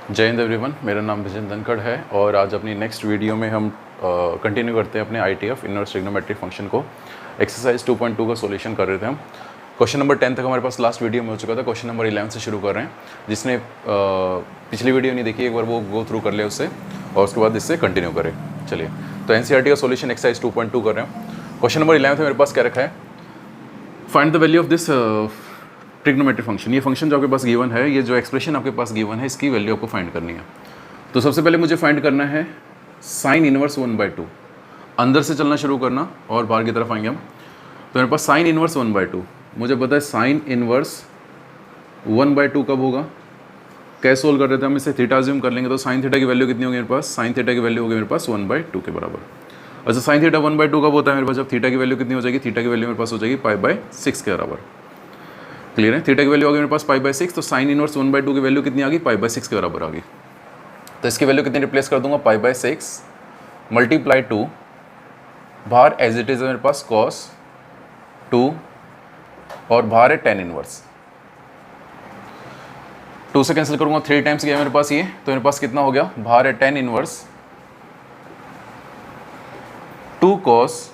जय हिंद एवरीवन, मेरा नाम विजन धनखड़ है और आज अपनी नेक्स्ट वीडियो में हम कंटिन्यू करते हैं अपने ITF इनवर्स ट्रिग्नोमेट्रिक फंक्शन को। एक्सरसाइज 2.2 का सॉल्यूशन कर रहे थे हम। क्वेश्चन नंबर 10 तक हमारे पास लास्ट वीडियो में हो चुका था। क्वेश्चन नंबर 11 से शुरू कर रहे हैं। जिसने पिछली वीडियो नहीं देखी एक बार वो गो थ्रू कर ले उससे और उसके बाद इससे कंटिन्यू करें। चलिए, तो NCERT का सॉल्यूशन एक्सरसाइज 2.2 कर रहे हैं। क्वेश्चन नंबर 11 में मेरे पास क्या रखा है, find the value of this trigonometric function. ये फंक्शन जो आपके पास गिवन है, ये जो एक्सप्रेशन आपके पास गिवन है, इसकी वैल्यू आपको फाइंड करनी है। तो सबसे पहले मुझे फाइंड करना है साइन इनवर्स 1/2। अंदर से चलना शुरू करना और बाहर की तरफ आएंगे हम। तो मेरे पास साइन इनवर्स 1/2, मुझे पता है साइन इनवर्स 1/2 कब होगा, कैसे सोल्व कर रहे थे हम, इसे थीटा अज्यूम कर लेंगे। तो साइन थीटा की वैल्यू कितनी होगी मेरे पास, साइन थीटा की वैल्यू होगी मेरे पास 1/2 के बराबर। अच्छा, साइन थीटा 1/2 कब होता है मेरे पास, जब थीटा की वैल्यू कितनी हो जाएगी, थीटा की वैल्यू मेरे पास हो जाएगी π/6 के बराबर। क्लियर है, थीटा की वैल्यू आ गई मेरे पास π/6, तो साइन इनवर्स 1/2 की वैल्यू कितनी आ गई, π/6 के बराबर आ गई। तो इसकी वैल्यू कितनी रिप्लेस कर दूंगा, π/6 मल्टीप्लाई 2, बाहर एज इट इज है मेरे पास cos 2 और बाहर है tan इनवर्स। 2 से कैंसिल करूंगा, 3 टाइम्स गया मेरे पास ये, तो मेरे पास कितना हो गया, बाहर है tan इनवर्स 2 cos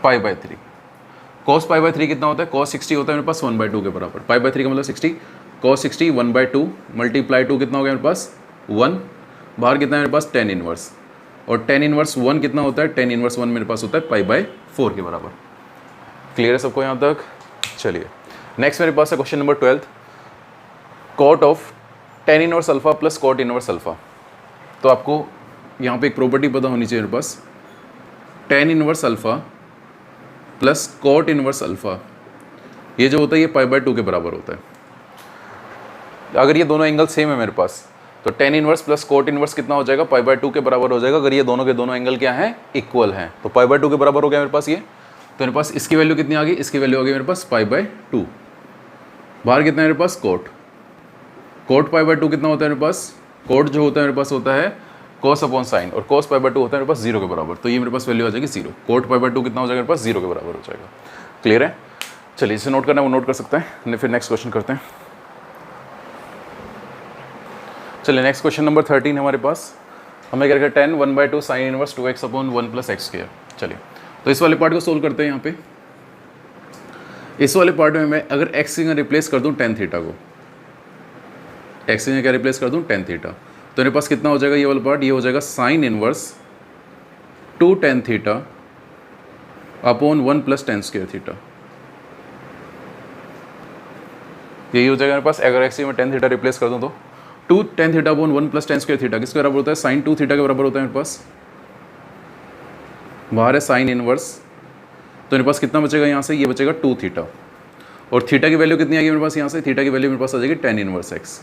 π/3। cos π/3 कितना होता है, cos 60 होता है मेरे पास 1/2 के बराबर। π/3 का मतलब 60, cos 60 1/2 मल्टीप्लाई 2 कितना हो गया मेरे पास 1, बाहर कितना है मेरे पास tan इनवर्स, और tan इनवर्स 1 कितना होता है, tan इनवर्स 1 मेरे पास होता है π/4 के बराबर। क्लियर है सबको यहाँ तक। चलिए, नेक्स्ट मेरे पास है question number 12, cot of tan inverse alpha plus cot inverse alpha. तो आपको यहाँ पे एक प्रॉपर्टी पता होनी चाहिए मेरे पास, tan inverse alpha plus cot inverse alpha, ये जो होता है ये π/2 के बराबर होता है। अगर ये दोनों एंगल सेम है मेरे पास, तो tan inverse plus cot inverse कितना हो जाएगा, π/2 के बराबर हो जाएगा। अगर ये दोनों के दोनों एंगल क्या हैं, इक्वल हैं, तो π/2 के बराबर हो गया मेरे पास ये। तो मेरे पास इसकी वैल्यू कितनी आ गई, इसकी वैल्यू आ गई मेरे पास π/2। बाहर कितना है मेरे पास कॉट, कॉट π/2 कितना होता है मेरे पास, कॉट जो होता है मेरे पास होता है cos अपॉन साइन, और cos π/2 होता है मेरे पास 0 के बराबर। तो ये मेरे पास वैल्यू आ जाएगी 0। cot π/2 कितना हो जाएगा मेरे पास, 0 के बराबर हो जाएगा। क्लियर है। चलिए, इसे नोट करना है वो नोट कर सकते हैं, फिर नेक्स्ट क्वेश्चन करते हैं। चलिए, नेक्स्ट क्वेश्चन नंबर 13 हमारे पास, हमें क्या रखा है, 10 1/2 sine inverse 2x upon 1 + x²। चलिए, तो इस वाले पार्ट को सोल्व करते हैं। यहाँ पे इस वाले पार्ट में मैं अगर x की रिप्लेस कर दूँ tan थीटा को, x की क्या रिप्लेस कर दूँ tan थीटा, तो मेरे पास कितना हो जाएगा ये वाला पार्ट, ये हो जाएगा sine inverse 2 tan theta upon 1 + tan² theta. यही हो जाएगा मेरे पास। अगर एक्स में tan थीटा रिप्लेस कर दूं तो 2 tan theta upon 1 + tan² theta किसके बराबर होता है, साइन 2 थीटा के बराबर होता है मेरे पास। बाहर है साइन इनवर्स, तो मेरे पास कितना बचेगा यहाँ से, ये बचेगा 2 थीटा, और थीटा की वैल्यू कितनी आएगी मेरे पास यहाँ से, थीटा की वैल्यू मेरे पास आ जाएगी tan इनवर्स x।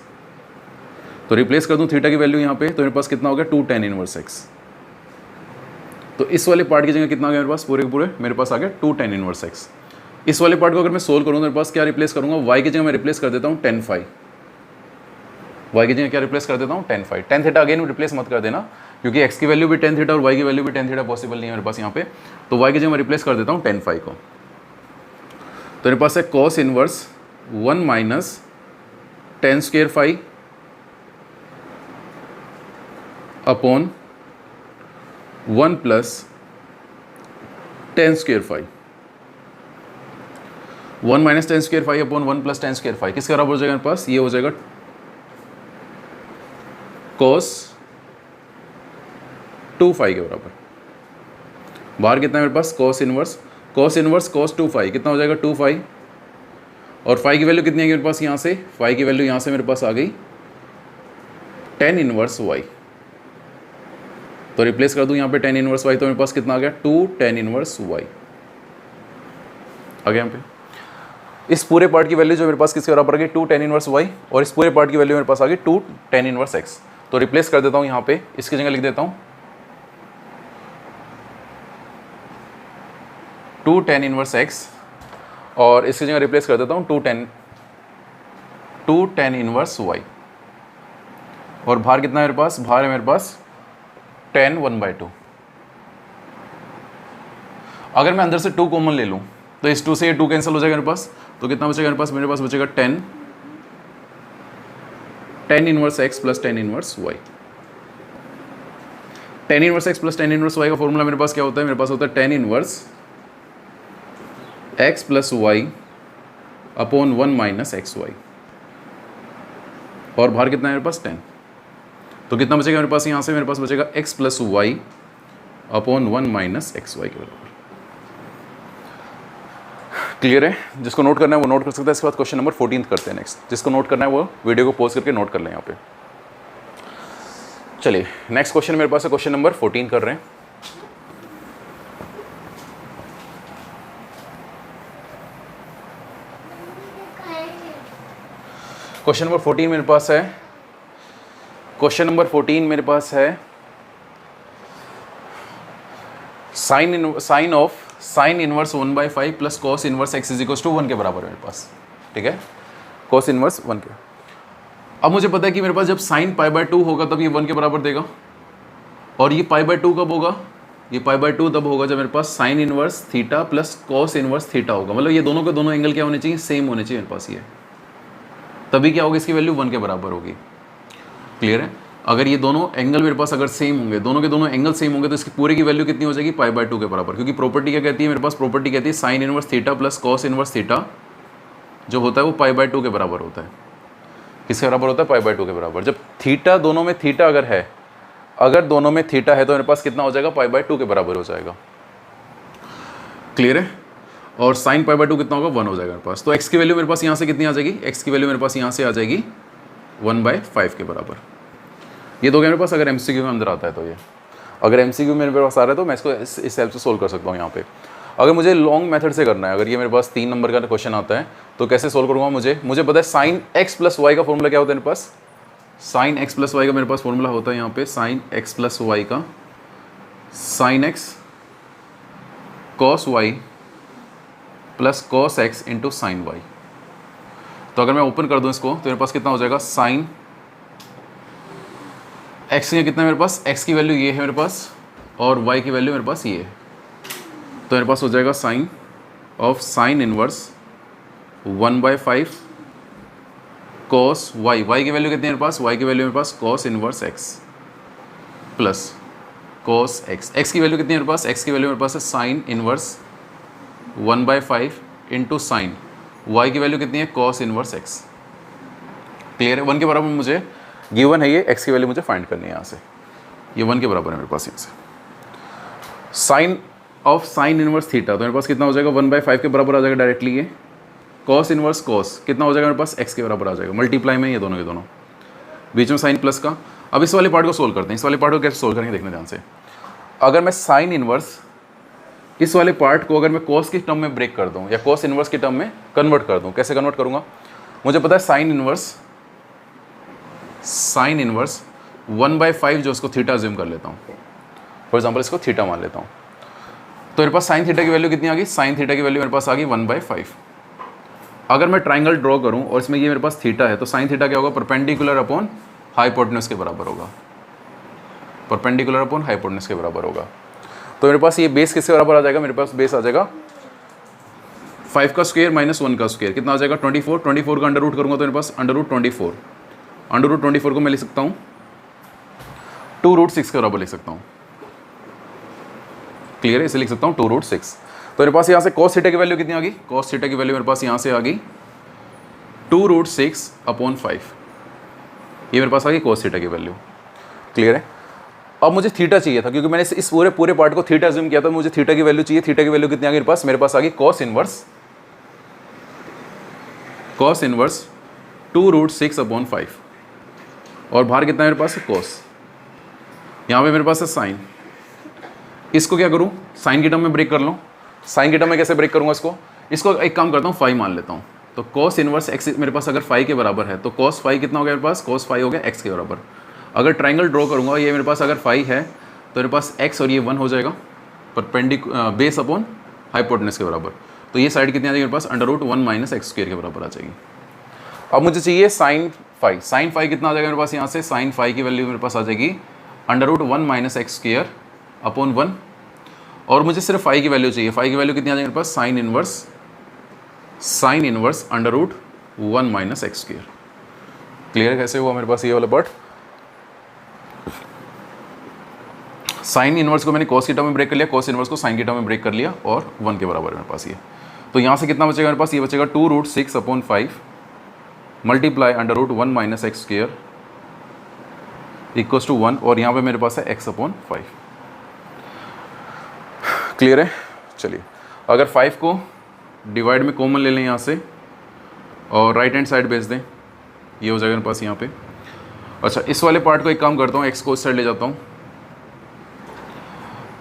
तो रिप्लेस कर दूं थीटा की वैल्यू यहाँ पे, तो मेरे पास कितना हो गया 2 tan इनवर्स x। तो इस वाले पार्ट की जगह कितना आ गया मेरे पास, पूरे के पूरे मेरे पास आ गया 2 tan इनवर्स x। इस वाले पार्ट को अगर मैं सोल्व करूँ तो मेरे पास क्या रिप्लेस करूँगा, y की जगह मैं रिप्लेस कर देता हूँ tan phi। y की जगह क्या रिप्लेस कर देता हूँ, tan phi। tan theta again replace मत कर देना, क्योंकि x की वैल्यू भी tan थीटा और y की वैल्यू भी tan थीटा पॉसिबल नहीं है मेरे पास यहाँ पे। तो y की जगह मैं रिप्लेस कर देता हूँ tan phi को। तो मेरे पास है cos inverse 1 - tan² phi upon 1 + tan² phi। 1 - tan² phi upon 1 + tan² phi किसके बराबर हो जाएगा मेरे पास, ये हो जाएगा cos 2 phi के बराबर। बाहर कितना है मेरे पास, cos इनवर्स cos 2 phi कितना हो जाएगा 2 phi, और phi की वैल्यू कितनी आएगी मेरे पास यहाँ से, phi की वैल्यू यहाँ से मेरे पास आ गई tan इनवर्स y। तो रिप्लेस कर दूं यहाँ पे tan इनवर्स y, तो मेरे पास कितना आ गया 2 tan इनवर्स y आ गया यहाँ पे। इस पूरे पार्ट की वैल्यू जो मेरे पास किसके बराबर आ गई, 2 tan इनवर्स y, और इस पूरे पार्ट की वैल्यू मेरे पास आ गई 2 tan इनवर्स x। तो रिप्लेस कर देता हूँ यहाँ पे, इसकी जगह लिख देता हूँ 2 tan इनवर्स x, और इसकी जगह रिप्लेस कर देता हूँ 2 tan इनवर्स y, और बाहर कितना है मेरे पास, बाहर है मेरे पास tan 1/2। अगर मैं अंदर से 2 कॉमन ले लूँ तो इस 2 से ये 2 कैंसिल हो जाएगा मेरे पास, तो कितना बचेगा मेरे पास बचेगा tan tan inverse X plus tan inverse Y. Tan inverse X plus tan inverse Y का फॉर्मूला मेरे पास क्या होता है, मेरे पास होता है tan inverse X plus Y upon 1 minus X Y, और बाहर कितना है मेरे पास 10। तो कितना बचेगा मेरे पास यहाँ से, मेरे पास बचेगा x plus Y upon 1 minus X Y के बराबर। क्लियर है? जिसको नोट करना है वो नोट कर सकता है। इसके बाद क्वेश्चन नंबर 14 करते हैं नेक्स्ट। जिसको नोट करना है वो वीडियो को पॉज करके नोट कर लें यहाँ पे। चलिए नेक्स्ट क्वेश्चन मेरे पास है, क्वेश्चन नंबर 14 कर रहे हैं। क्वेश्चन नंबर 14 मेरे पास है, क्वेश्चन नंबर 14 मेरे पास है sine of sine inverse 1/5 plus cos inverse x is equal to 1 के बराबर है मेरे पास। ठीक है, कॉस इनवर्स 1 के। अब मुझे पता है कि मेरे पास जब साइन π/2 होगा तब ये 1 के बराबर देगा, और ये π/2 कब होगा, ये π/2 तब होगा जब मेरे पास sine inverse theta plus cos inverse theta होगा। मतलब ये दोनों के दोनों एंगल क्या होने चाहिए, सेम होने चाहिए मेरे पास। ये तभी क्या होगा, इसकी वैल्यू 1 के बराबर होगी। क्लियर है? अगर ये दोनों एंगल मेरे पास अगर सेम होंगे, दोनों के दोनों एंगल सेम होंगे, तो इसकी पूरे की वैल्यू कितनी हो जाएगी, π/2 के बराबर। क्योंकि प्रॉपर्टी क्या कहती है मेरे पास, प्रॉपर्टी कहती है sine inverse theta plus cos inverse theta जो होता है वो π/2 के बराबर होता है। किसके बराबर होता है, π/2 के बराबर। जब थीटा दोनों में थीटा अगर दोनों में थीटा है तो मेरे पास कितना हो जाएगा, π/2 के बराबर हो जाएगा। क्लियर है? और साइन π/2 कितना होगा, 1 हो जाएगा मेरे पास। तो x की वैल्यू मेरे पास यहाँ से कितनी आ जाएगी, x की वैल्यू मेरे पास यहाँ से आ जाएगी 1/5 के बराबर। ये तो क्या मेरे पास, अगर MCQ में अंदर आता है तो ये, अगर MCQ में मेरे पास आ रहा है तो मैं इसको इस हेल्प से सोल्व कर सकता हूँ यहाँ पे। अगर मुझे लॉन्ग मेथड से करना है, अगर ये मेरे पास 3 नंबर का क्वेश्चन आता है तो कैसे सोल्व करूँगा, मुझे पता है साइन x प्लस वाई का फॉर्मूला क्या होता है मेरे पास, साइन x प्लस वाई का मेरे पास फॉर्मूला होता है यहाँ पे साइन x प्लस वाई का sine x cos Y plus cos X into sine Y. तो अगर मैं ओपन कर दूं इसको तो मेरे पास कितना हो जाएगा, साइन एक्स का कितना है मेरे पास, एक्स की वैल्यू ये है मेरे पास और वाई की वैल्यू मेरे पास ये है। तो मेरे पास हो जाएगा sine of sine inverse 1/5 cos Y, Y की वैल्यू कितनी है मेरे पास, वाई की वैल्यू मेरे पास cos inverse X plus cos X. X की वैल्यू कितनी है मेरे पास, एक्स की वैल्यू मेरे पास है sine inverse 1/5 into sine, Y की वैल्यू कितनी है, कॉस इनवर्स एक्स। क्लियर है? 1 के बराबर मुझे गिवन है ये, एक्स की वैल्यू मुझे फाइंड करनी है यहाँ से, ये 1 के बराबर है मेरे पास यहाँ से। Sine of sine inverse theta तो मेरे पास कितना हो जाएगा, 1/5 के बराबर आ जाएगा डायरेक्टली ये। कॉस इनवर्स कॉस कितना हो जाएगा मेरे पास, एक्स के बराबर आ जाएगा। मल्टीप्लाई में ये दोनों के दोनों, बीच में साइन प्लस का। अब इस वाले पार्ट को सोल्व करते हैं। इस वाले पार्ट को कैसे सोल्व करेंगे देखना ध्यान से। अगर मैं साइन इनवर्स इस वाले पार्ट को अगर मैं कॉस की टर्म में ब्रेक कर दूं या कॉस इनवर्स की टर्म में कन्वर्ट कर दूं, कैसे कन्वर्ट करूंगा, मुझे पता है साइन इनवर्स 1/5 जो उसको थीटा अज्यूम कर लेता हूं, फॉर एग्जांपल इसको थीटा मान लेता हूं। तो मेरे पास साइन थीटा की वैल्यू कितनी आ गई, साइन थीटा की वैल्यू मेरे पास आ गई 1/5। अगर मैं ट्राइंगल ड्रॉ करूं और इसमें ये मेरे पास थीटा है तो साइन थीटा क्या होगा, परपेंडिकुलर अपॉन हाइपोटेन्यूज के बराबर होगा, परपेंडिकुलर अपॉन हाइपोटेन्यूज के बराबर होगा। तो मेरे पास ये बेस किसके बराबर आ जाएगा, मेरे पास बेस आ जाएगा 5 का स्क्वायर माइनस 1 का स्क्वायर, कितना आ जाएगा 24। 24 का अंडर रूट करूँगा तो मेरे पास अंडर रूट 24, अंडर रूट 24 को मैं लिख सकता हूँ 2√6 के बराबर लिख सकता हूँ। क्लियर है? इसे लिख सकता हूँ 2√6। तो मेरे पास यहाँ से कॉस थीटा की वैल्यू कितनी आ गई, कॉस थीटा की वैल्यू मेरे पास यहाँ से आ गई 2√6/5, ये मेरे पास आ गई कॉस थीटा की वैल्यू। क्लियर है? अब मुझे थीटा चाहिए था क्योंकि मैंने इस पूरे पार्ट को थीटा अज्यूम किया था, मुझे थीटा की वैल्यू चाहिए। थीटा की वैल्यू कितनी आ गई मेरे पास आ गई कॉस इनवर्स 2√6/5, और बाहर कितना है मेरे पास, कॉस। यहाँ पे मेरे पास है साइन, इसको क्या करूँ, साइन की टर्म में ब्रेक कर लूँ। साइन की टर्म में कैसे ब्रेक करूँगा इसको एक काम करता हूँ, 5 मान लेता हूँ। तो कॉस इनवर्स एक्स मेरे पास अगर 5 के बराबर है तो कॉस 5 कितना हो गया मेरे पास, कॉस 5 हो गया एक्स के बराबर। अगर ट्राइंगल ड्रॉ करूँगा, ये मेरे पास अगर 5 है तो मेरे पास x और ये 1 हो जाएगा, बेस अपॉन हाइपोटेन्यूज के बराबर। तो ये साइड कितनी आ जाएगी मेरे पास, under root 1 minus X square के बराबर आ जाएगी। अब मुझे चाहिए साइन 5, साइन 5 कितना आ जाएगा मेरे पास, यहाँ से साइन 5 की वैल्यू मेरे पास आ जाएगी under root 1 minus X square upon 1, और मुझे सिर्फ 5 की वैल्यू चाहिए। 5 की वैल्यू कितनी आ जाएगी मेरे पास, sine inverse under root 1 minus X square. Clear कैसे हुआ मेरे पास ये वाला पार्ट? साइन इनवर्स को मैंने कॉस की टर्म में ब्रेक कर लिया, कॉस इनवर्स को साइन की टर्म में ब्रेक कर लिया और 1 के बराबर है मेरे पास ये। तो यहाँ से कितना बचेगा मेरे पास? ये बचेगा 2√6/5 multiply √1 minus X square equals to 1 और यहाँ पे मेरे पास है x/5। क्लियर है? चलिए अगर 5 को डिवाइड में कॉमन ले लें यहाँ से और राइट हैंड साइड भेज दें, ये हो जाएगा मेरे पास यहाँ पे। अच्छा इस वाले पार्ट को एक काम करता हूँ, x को इस साइड ले जाता हूँ।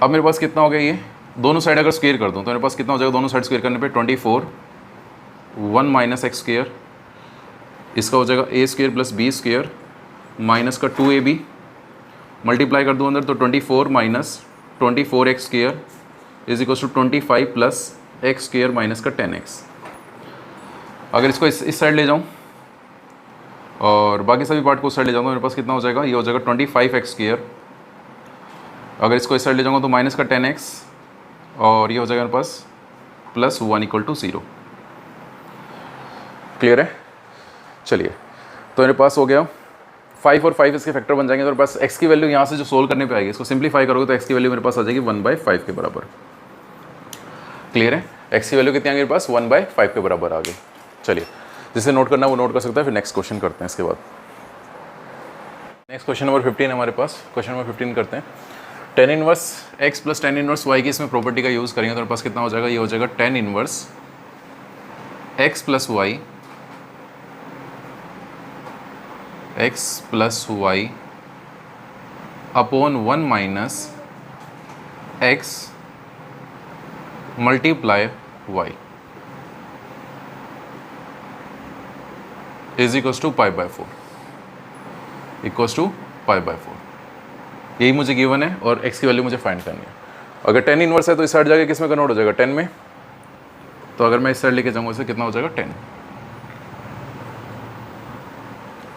अब मेरे पास कितना हो गया, ये दोनों साइड अगर स्क्वायर कर दूँ तो मेरे पास कितना हो जाएगा दोनों साइड स्क्वायर करने पे 24 1 माइनस एक्स स्क्वायर, इसका हो जाएगा a² + b² माइनस का 2ab मल्टीप्लाई कर दूँ अंदर तो 24 minus 24x² is equal to 25 + x² minus का 10x। अगर इसको इस साइड ले जाऊँ और बाकी सभी पार्ट को उस साइड ले जाऊँ तो मेरे पास कितना हो जाएगा, ये हो जाएगा 25x²। अगर इसको इस साइड ले जाऊँगा तो माइनस का 10x और ये हो जाएगा मेरे पास +1 = 0। क्लियर है? चलिए तो मेरे पास हो गया 5 और 5 इसके फैक्टर बन जाएंगे तो मेरे पास x की वैल्यू यहाँ से जो सोल्व करने पे आएगी, इसको सिंप्लीफाई करोगे तो x की वैल्यू मेरे पास आ जाएगी 1/5 के बराबर। क्लियर है? x की वैल्यू कितनी आ गई मेरे पास? 1/5 के बराबर आ गई। चलिए जिसे नोट करना है वो नोट कर सकता है, फिर नेक्स्ट क्वेश्चन करते हैं इसके बाद। नेक्स्ट क्वेश्चन नंबर 15 है हमारे पास। क्वेश्चन नंबर 15 करते हैं। tan inverse x + tan inverse y की इसमें प्रॉपर्टी का यूज़ करेंगे तो मेरे पास कितना हो जाएगा, ये हो जाएगा tan inverse x + y upon 1 minus x multiply y is equals to π/4 equals to π/4। यही मुझे गिवन है और x की वैल्यू मुझे फाइंड करनी है। अगर tan इनवर्स है तो इस साइड जाके किस में कन्वर्ट हो जाएगा, 10 में। तो अगर मैं इस साइड लेके जाऊँगा इसे कितना हो जाएगा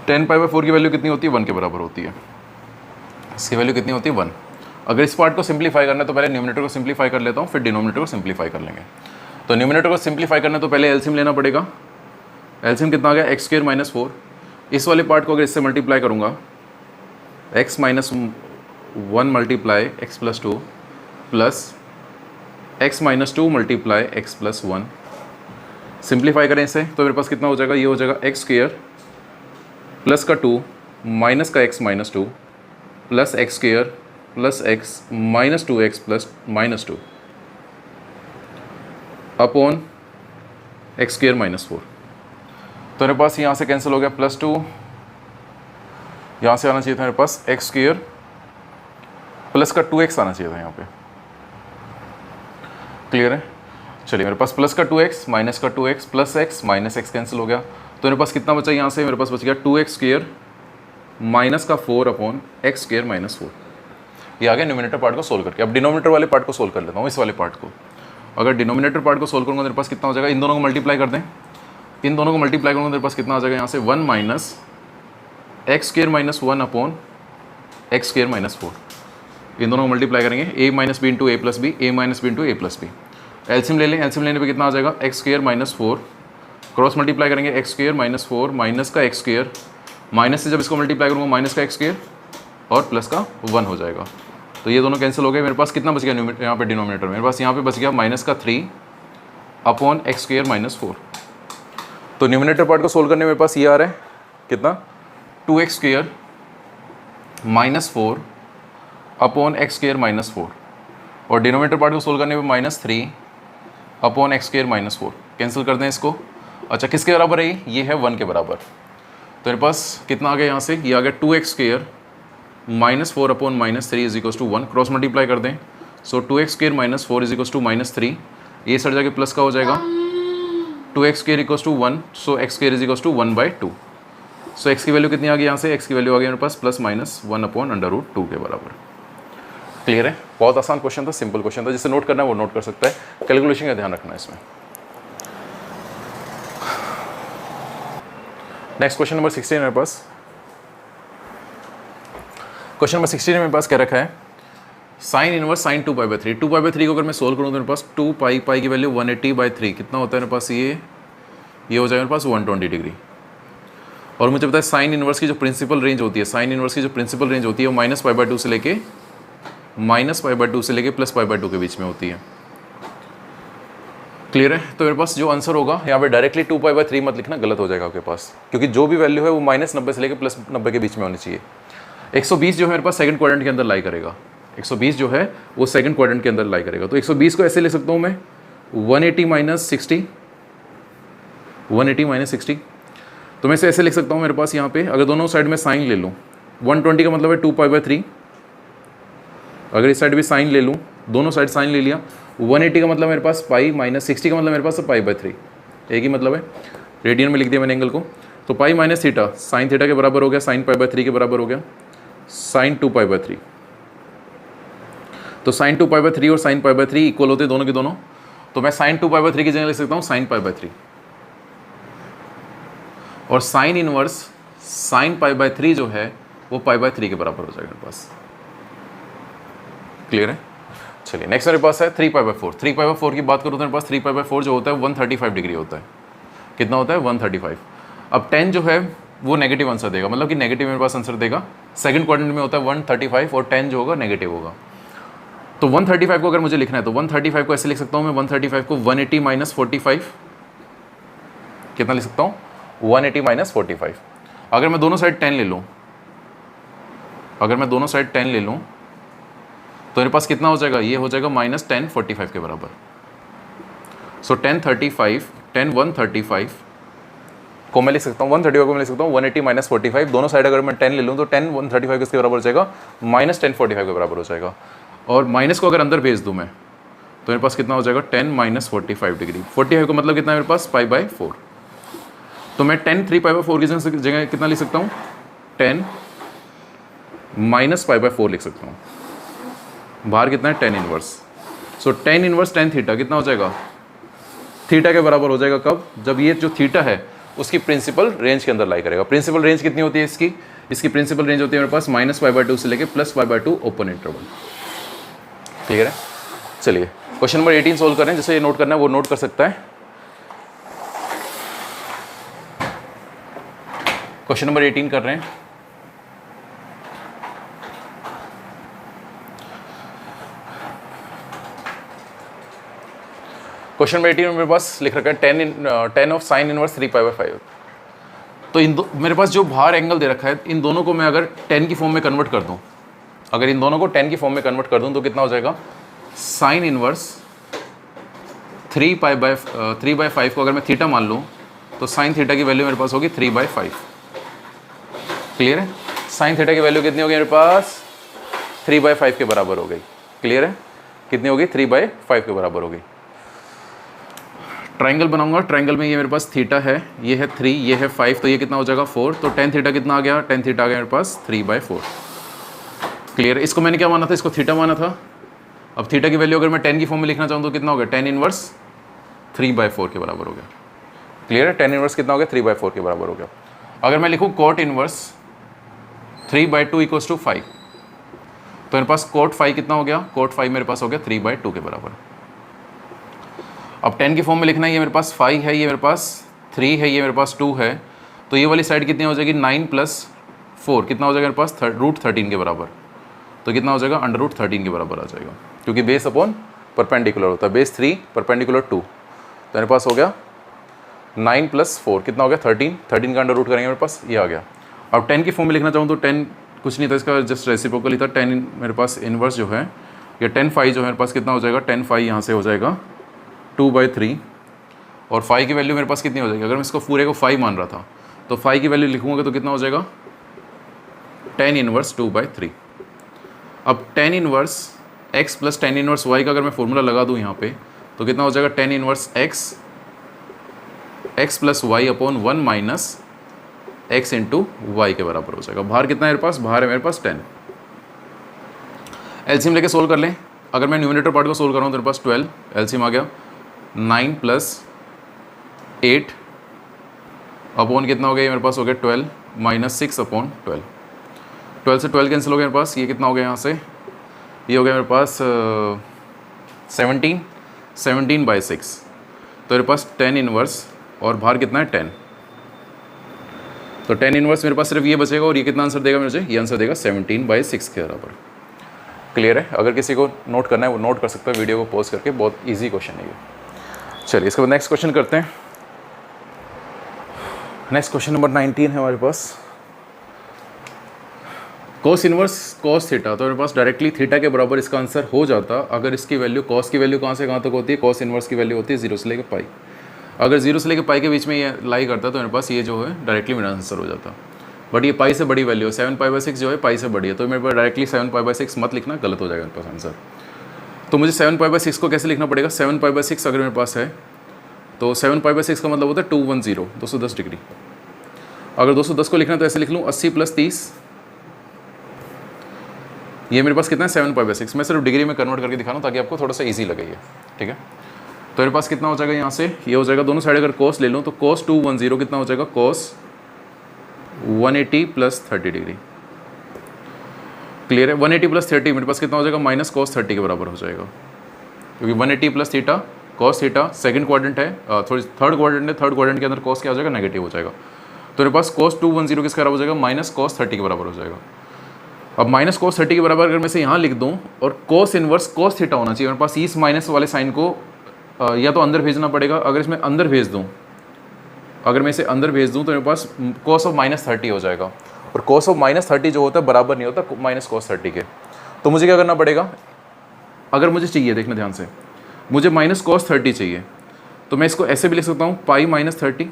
10 π/4 की वैल्यू कितनी होती है, 1 के बराबर होती है। इसकी वैल्यू कितनी होती है 1। अगर इस पार्ट को सिंप्लीफाई करना है तो पहले न्यूमरेटर को सिंप्लीफाई कर लेता हूँ, फिर डिनोमिनेटर को सिंप्लीफाई कर लेंगे। तो न्यूमरेटर को सिंप्लीफाई करना है तो पहले एलसीएम लेना पड़ेगा। एलसीएम कितना आ गया, x² - 4। इस वाले पार्ट को अगर इससे मल्टीप्लाई करूँगा x - 1 multiply x + 2 plus x - 2 multiply x + 1। Simplify करें इसे तो मेरे पास कितना हो जाएगा, ये हो जाएगा x² प्लस का 2 माइनस का x - 2 plus x² plus x - 2x plus -2 upon x² - 4। तो मेरे पास यहाँ से कैंसिल हो गया, +2 यहाँ से आना चाहिए था मेरे पास x² प्लस का 2x आना चाहिए था यहाँ पे। क्लियर है? चलिए मेरे पास प्लस का 2x माइनस का 2x plus x minus x cancel हो गया तो मेरे पास कितना बचा यहाँ से, मेरे पास बच गया 2x² माइनस का 4 अपॉन x² - 4। ये आ गया न्यूमिनेटर पार्ट को सोल्व करके। अब डिनोमिनेटर वाले पार्ट को सोल्व कर लेता हूँ, इस वाले पार्ट को। अगर डिनोमिनेटर पार्ट को सोल्व करूँगा मेरे पास कितना हो जाएगा, इन दोनों को मल्टीप्लाई कर दें, इन दोनों को मल्टीप्लाई करूँगा मेरे पास कितना आ जाएगा यहाँ से 1 माइनस x² - 1 अपॉन x² - 4। इन दोनों को मल्टीप्लाई करेंगे, a - b × a + b, a - b × a + b। LCM ले लें, एलसीएम लेने पे कितना आ जाएगा x² - 4 क्रॉस मल्टीप्लाई करेंगे x² - 4 माइनस का x², माइनस से जब इसको मल्टीप्लाई करूँगा माइनस का x² और प्लस का 1 हो जाएगा। तो ये दोनों कैंसिल हो गए। मेरे पास कितना बच गया यहाँ पे डिनोमिनेटर, मेरे पास यहाँ पे बच गया माइनस का 3 अपॉन x² - 4। तो न्यूमिनेटर पार्ट को सोल्व करने में मेरे पास ये आ रहा है कितना, 2x² - 4 अपॉन x² - 4 और डिनोमिनेटर पार्ट को सोल्व करने में -3 अपॉन x² - 4। कैंसिल कर दें इसको। अच्छा किसके बराबर है ये है 1 के बराबर। तो मेरे पास कितना आ गया यहाँ से, ये आ गया 2x² - 4 अपॉन -3 is equal to 1। Cross multiply कर दें, सो 2x² - 4 इज इक्वल टू -3, ये सर जाके प्लस का हो जाएगा 2x² = 1, so x² is equal to 1/2। So x की वैल्यू कितनी आ गई यहाँ से, x की वैल्यू आ गई मेरे पास +-1 अपॉन √2 के बराबर। क्लियर है? बहुत आसान क्वेश्चन था, सिंपल क्वेश्चन था, जिसे नोट करना है वो नोट कर सकता है। कैलकुलेशन का ध्यान रखना है इसमें। नेक्स्ट क्वेश्चन नंबर 16 मेरे पास। क्वेश्चन नंबर 16 मेरे पास क्या रखा है, साइन इनवर्स साइन 2π/3। 2π/3 को अगर मैं सोल्व करूँ तो मेरे पास 2π की वैल्यू 180/3 कितना होता है मेरे पास, ये हो जाएगा मेरे पास 120 डिग्री। और मुझे पता है साइन इनवर्स की जो प्रिंसिपल रेंज होती है, साइन इनवर्स की जो प्रिंसिपल रेंज होती है वो -π/2 से लेके -π/2 से लेके +π/2 के बीच में होती है। क्लियर है? तो मेरे पास जो आंसर होगा यहाँ पे डायरेक्टली 2π/3 मत लिखना, गलत हो जाएगा आपके पास, क्योंकि जो भी वैल्यू है वो -90 से लेके +90 के बीच में होनी चाहिए। 120 जो है मेरे पास सेकंड क्वाड्रेंट के अंदर लाई करेगा, 120 जो है वो सेकंड क्वाड्रेंट के अंदर लाई करेगा। तो 120 को ऐसे ले सकता हूँ मैं 180 - 60, 180 - 60। तो मैं इसे ऐसे लिख सकता हूँ मेरे पास यहाँ पे, अगर दोनों साइड में साइन ले लूँ, 120 का मतलब है 2π/3, अगर इस साइड भी साइन ले लूँ, दोनों साइड साइन ले लिया, 180 का मतलब मेरे पास पाई - 60 का मतलब मेरे पास π/3, एक ही मतलब है, रेडियन में लिख दिया मैंने एंगल को। तो पाई - थीटा साइन थीटा के बराबर हो गया, साइन π/3 के बराबर हो गया, साइन 2π/3। तो साइन 2π/3 और साइन π/3 इक्वल होते दोनों के दोनों, तो मैं साइन 2π/3 की जगह लिख सकता हूँ साइन π/3, और साइन इनवर्स साइन π/3 जो है वो π/3 के बराबर हो जाएगा मेरे पास। क्लियर है? चलिए नेक्स्ट मेरे पास है 3π/4। 3π/4 की बात करूँ तो मेरे पास 3π/4 जो होता है 135 डिग्री होता है। कितना होता है? 135। अब 10 जो है वो नेगेटिव आंसर देगा, मतलब कि नेगेटिव मेरे पास आंसर देगा। सेकंड क्वाड्रेंट में होता है 135 और 10 जो होगा नेगेटिव होगा। तो 135 को अगर मुझे लिखना है तो 135 को ऐसे लिख सकता हूँ मैं, 135 को 180 - 45, कितना लिख सकता हूँ? 180 - 45। अगर मैं दोनों साइड 10 ले लूँ, अगर मैं दोनों साइड 10 ले लूँ तो मेरे पास कितना हो जाएगा? ये हो जाएगा -10 45 के बराबर। सो 1035, 10 135 को मैं लिख सकता हूँ, 135 को मैं लिख सकता हूँ 180 - 45। दोनों साइड अगर मैं 10 ले लूँ तो 10 135 किसके बराबर हो जाएगा? -10 45 के बराबर हो जाएगा। और माइनस को अगर अंदर भेज दूँ मैं तो मेरे पास कितना हो जाएगा? 10 - 45 डिग्री। 45 का मतलब कितना है मेरे पास? π/4। तो मैं 10 3π/4 की जगह कितना लिख सकता हूँ? 10 - π/4 लिख सकता हूँ। बाहर कितना है? 10 इनवर्स। सो 10 इनवर्स tan थीटा कितना हो जाएगा? थीटा के बराबर हो जाएगा कब? जब ये जो थीटा है उसकी प्रिंसिपल रेंज के अंदर लाई करेगा। प्रिंसिपल रेंज कितनी होती है इसकी? इसकी प्रिंसिपल रेंज होती है मेरे पास -π/2 से लेके +π/2 ओपन इंटरवल। क्लियर है? चलिए क्वेश्चन नंबर 18 सोल्व करें। जैसे ये नोट करना है वो नोट कर सकता है। क्वेश्चन नंबर 18 कर रहे हैं। क्वेश्चन नंबर 18 में मेरे पास लिख रखा है 10 ऑफ साइन इनवर्स 3π/5। तो मेरे पास जो बाहर एंगल दे रखा है, इन दोनों को मैं अगर 10 की फॉर्म में कन्वर्ट कर दूं, अगर इन दोनों को 10 की फॉर्म में कन्वर्ट कर दूं तो कितना हो जाएगा? साइन इनवर्स 3/5 को अगर मैं थीटा मान लूँ तो साइन थीटा की वैल्यू मेरे पास होगी 3/5। क्लियर है? साइन थीटा की वैल्यू कितनी होगी मेरे पास? 3/5 के बराबर हो गई। क्लियर है? कितनी होगी? 3/5 के बराबर हो गई। ट्राइंगल बनाऊंगा, ट्राइंगल में ये मेरे पास थीटा है, ये है 3, ये है 5, तो ये कितना हो जाएगा? 4। तो tan थीटा कितना आ गया? tan थीटा आ गया मेरे पास 3/4। क्लियर है? इसको मैंने क्या माना था? इसको थीटा माना था। अब थीटा की वैल्यू अगर मैं 10 की फॉर्म में लिखना चाहूँ तो कितना हो गया? tan इनवर्स 3/4 के बराबर हो गया। क्लियर है? tan इनवर्स कितना हो गया? 3/4 के बराबर हो गया। अगर मैं लिखूँ cot इनवर्स 3/2 = 5, तो मेरे पास cot 5 कितना हो गया? cot 5 मेरे पास हो गया 3/2 के बराबर। अब 10 की फॉर्म में लिखना है, ये मेरे पास 5 है, ये मेरे पास 3 है, ये मेरे पास 2 है, तो ये वाली साइड कितनी हो जाएगी? 9 + 4 कितना हो जाएगा मेरे पास? √13 के बराबर। तो कितना हो जाएगा? √13 के बराबर आ जाएगा, क्योंकि बेस अपॉन परपेंडिकुलर होता है। बेस 3 परपेंडिकुलर 2, तो मेरे पास हो गया 9 + 4 कितना हो गया? 13। 13 का अंडर रूट करेंगे मेरे पास, ये आ गया। अब 10 की फॉर्म में लिखना चाहूँ तो 10 कुछ नहीं था, इसका जस्ट रेसिप्रोकल ही था। 10 मेरे पास इनवर्स जो है, या 10/5 जो है मेरे पास कितना हो जाएगा? 10/5 यहाँ से हो जाएगा 2/3, और 5 की वैल्यू मेरे पास कितनी हो जाएगी? अगर मैं इसको पूरे को 5 मान रहा था तो 5 की वैल्यू लिखूंगा तो कितना हो जाएगा? tan inverse 2/3। अब tan inverse x + tan inverse y का अगर मैं फॉर्मूला लगा दूं यहाँ पे तो कितना हो जाएगा? tan inverse x + y / 1 - x × y के बराबर हो जाएगा। बाहर कितना है मेरे पास? बाहर है मेरे पास 10। एलसीएम लेके सोल्व कर लें। अगर मैं न्यूमरेटर पार्ट को सोल्व कर रहा हूँ तो मेरे पास 12 एलसीएम आ गया। 9 + 8 अपॉन कितना हो गया? ये मेरे पास हो गया 12 - 6 / 12। 12 से 12 कैंसिल हो गया मेरे पास। ये कितना हो गया यहाँ से? ये हो गया मेरे पास 17/6। तो मेरे पास tan इनवर्स और बाहर कितना है? 10। तो tan इनवर्स मेरे पास सिर्फ ये बचेगा और ये कितना आंसर देगा मुझे, ये आंसर देगा 17/6 के बराबर। क्लियर है? अगर किसी को नोट करना है वो नोट कर सकता है वीडियो को पॉज करके, बहुत ईजी क्वेश्चन है ये। चलिए इसके बाद नेक्स्ट क्वेश्चन करते हैं। नेक्स्ट क्वेश्चन नंबर 19 है हमारे पास। cos इनवर्स cos थीटा, तो मेरे पास डायरेक्टली थीटा के बराबर इसका आंसर हो जाता अगर इसकी वैल्यू cos की वैल्यू कहाँ से कहाँ तक होती है, cos इनवर्स की वैल्यू होती है 0 से लेकर पाई। अगर 0 से लेकर पाई के बीच में ये लाई करता है तो मेरे पास ये जो है डायरेक्टली मेरा आंसर हो जाता। बट ये पाई से बड़ी वैल्यू है, 7π/6 जो है पाई से बड़ी है, तो मेरे पास डायरेक्टली 7π/6 मत लिखना, गलत हो जाएगा मेरे पास आंसर। तो मुझे 7π/6 को कैसे लिखना पड़ेगा, 7π/6 अगर मेरे पास है तो 7π/6 का मतलब होता है 210, 210 डिग्री। अगर 210 को लिखना तो ऐसे लिख लूँ 80 + 30, ये मेरे पास कितना है 7π/6। मैं सिर्फ डिग्री में कन्वर्ट करके दिखा रहा हूँ ताकि आपको थोड़ा सा ईजी लगे ये, ठीक है। तो मेरे पास कितना हो जाएगा यहाँ से, ये हो जाएगा दोनों साइड अगर cos ले लूँ तो cos 210 कितना हो जाएगा, cos 180 + 30 डिग्री। क्लियर है? 180 + 30 मेरे पास कितना हो जाएगा, -cos 30 के बराबर हो जाएगा, क्योंकि 180 + theta cos theta second quadrant है, थर्ड क्वाड्रेंट है, थर्ड क्वाड्रेंट के अंदर cos क्या हो जाएगा, नेगेटिव हो जाएगा। तो मेरे पास cos 210 किसका बराबर हो जाएगा, -cos 30 के बराबर हो जाएगा। अब -cos 30 के बराबर अगर मैं इसे यहाँ लिख दूँ और cos इनवर्स cos थीटा होना चाहिए, मेरे पास इस माइनस वाले साइन को या तो अंदर भेजना पड़ेगा। अगर इसमें अंदर भेज दूँ, अगर मैं इसे अंदर भेज दूँ तो मेरे पास cos ऑफ -30 हो जाएगा, और cos ऑफ -30 जो होता है बराबर नहीं होता -cos 30 के। तो मुझे क्या करना पड़ेगा, अगर मुझे चाहिए, देखना ध्यान से, मुझे -cos 30 चाहिए तो मैं इसको ऐसे भी लिख सकता हूँ π-30,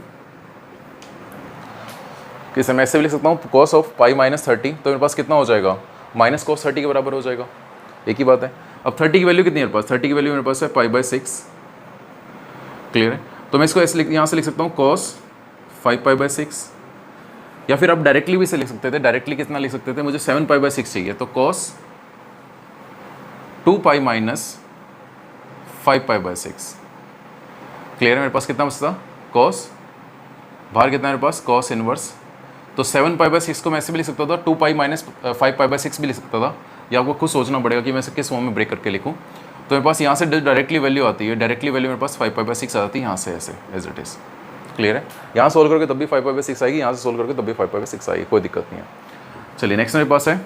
किसे मैं ऐसे भी लिख सकता हूँ cos ऑफ π-30, तो मेरे पास कितना हो जाएगा, -cos 30 के बराबर हो जाएगा, एक ही बात है। अब 30 की वैल्यू कितनी है मेरे पास, 30 की वैल्यू मेरे पास है π/6। क्लियर है? तो मैं इसको ऐसे यहाँ से लिख सकता हूँ cos 5π/6, या फिर आप डायरेक्टली भी इसे लिख सकते थे। डायरेक्टली कितना लिख सकते थे, मुझे 7π/6 चाहिए तो cos 2π - 5π/6। क्लियर है? मेरे पास कितना बचता, cos बाहर कितना है मेरे पास, cos इनवर्स, तो 7π/6 को मैं ऐसे भी लिख सकता था, 2π - 5π/6 भी लिख सकता था, या आपको खुद सोचना पड़ेगा कि मैं इसे किस फॉर्म में ब्रेक करके लिखूँ। तो मेरे पास यहाँ से डायरेक्टली वैल्यू आती है, डायरेक्टली वैल्यू मेरे पास 5π/6 आ जाती है यहाँ से, ऐसे एज इट इज़। क्लियर है? यहाँ सोल्व करके तब भी 5π/6 आएगी, यहाँ से सोल्व करके तब भी 5π/6 आएगी, कोई दिक्कत नहीं है। चलिए नेक्स्ट मेरे पास है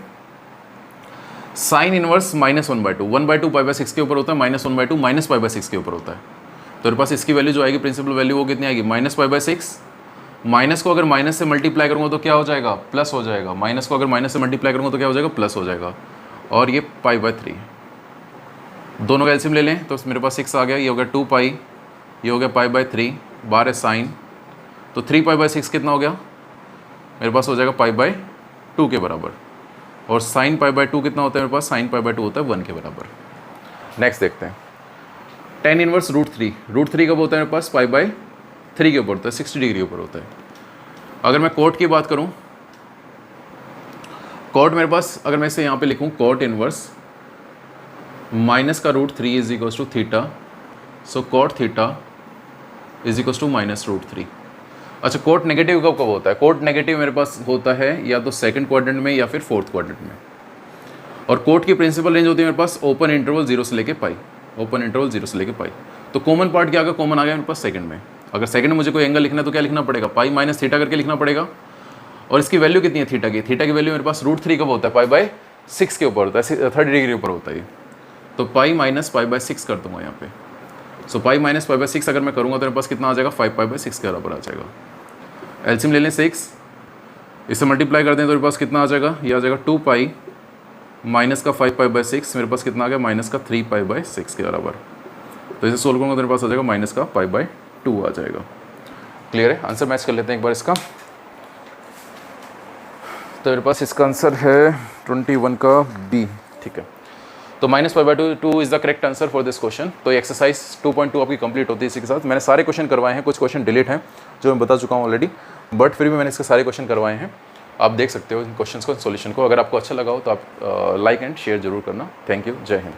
साइन इनवर्स -1/2, 1/2 π/6 के ऊपर होता है, -1/2 -π/6 के ऊपर होता है। तो मेरे पास इसकी वैल्यू जो आएगी, प्रिंसिपल वैल्यू, वो कितनी आएगी, -π/6। माइनस को अगर माइनस से मल्टीप्लाई करूँगा तो क्या हो जाएगा, प्लस हो जाएगा। माइनस को अगर माइनस से मल्टीप्लाई करूँगा तो क्या हो जाएगा, प्लस हो जाएगा। और ये π/3, दोनों का एलसीएम ले लें तो मेरे पास 6 आ गया, ये हो गया 2π, ये हो गया π/3, बार है साइन, तो 3π/6 कितना हो गया मेरे पास, हो जाएगा π/2 के बराबर। और साइन π/2 कितना होता है मेरे पास, साइन π/2 होता है 1 के बराबर। नेक्स्ट देखते हैं tan इनवर्स √3, √3 कब होता है मेरे पास, π/3 के ऊपर होता है, 60 डिग्री ऊपर होता है। अगर मैं कोट की बात करूं, कोट मेरे पास अगर मैं इसे यहाँ पे लिखूं, कोट इनवर्स माइनस का √3 is equals to theta, so cot theta is equals to -√3। अच्छा, कोट नेगेटिव कब कब होता है, कोट नेगेटिव मेरे पास होता है या तो सेकंड क्वाड्रेंट में या फिर फोर्थ क्वाड्रेंट में। और कोट की प्रिंसिपल रेंज होती है मेरे पास ओपन इंटरवल 0 से लेके पाई, ओपन इंटरवल 0 से लेके पाई। तो कॉमन पार्ट क्या आ गया, कॉमन आ गया मेरे पास सेकंड में। अगर सेकंड में मुझे कोई एंगल लिखना है तो क्या लिखना पड़ेगा, π - थीटा करके लिखना पड़ेगा। और इसकी वैल्यू कितनी है थीटा की, थीटा की वैल्यू मेरे पास √3 कब होता है, π/6 के ऊपर होता है, 30 डिग्री ऊपर होता है। तो π - π/6 कर दूंगा यहाँ पे। सो π - π/6 अगर मैं करूँगा तो मेरे पास कितना आ जाएगा, 5π/6 के बराबर आ जाएगा। एलसीएम ले लें 6, इसे मल्टीप्लाई कर दें तो मेरे पास कितना आ जाएगा, ये आ जाएगा 2π माइनस का 5π/6, मेरे पास कितना आ गया, माइनस का 3π/6 के बराबर। तो इसे सोल्व करूँगा तो मेरे पास आ जाएगा माइनस का π/2 आ जाएगा। क्लियर है? आंसर मैच कर लेते हैं एक बार इसका। तो मेरे पास इसका आंसर है 21 का बी, ठीक है। तो -π/2 is the correct answer for this question. तो एक्सरसाइज 2.2 आपकी कंप्लीट होती है इसी के साथ। मैंने सारे क्वेश्चन करवाए हैं, कुछ क्वेश्चन डिलीट हैं जो मैं बता चुका हूँ ऑलरेडी, बट फिर भी मैंने इसके सारे क्वेश्चन करवाए हैं। आप देख सकते हो इन क्वेश्चंस को, सॉल्यूशन को। अगर आपको अच्छा लगा हो तो आप लाइक एंड शेयर जरूर करना। थैंक यू, जय हिंद।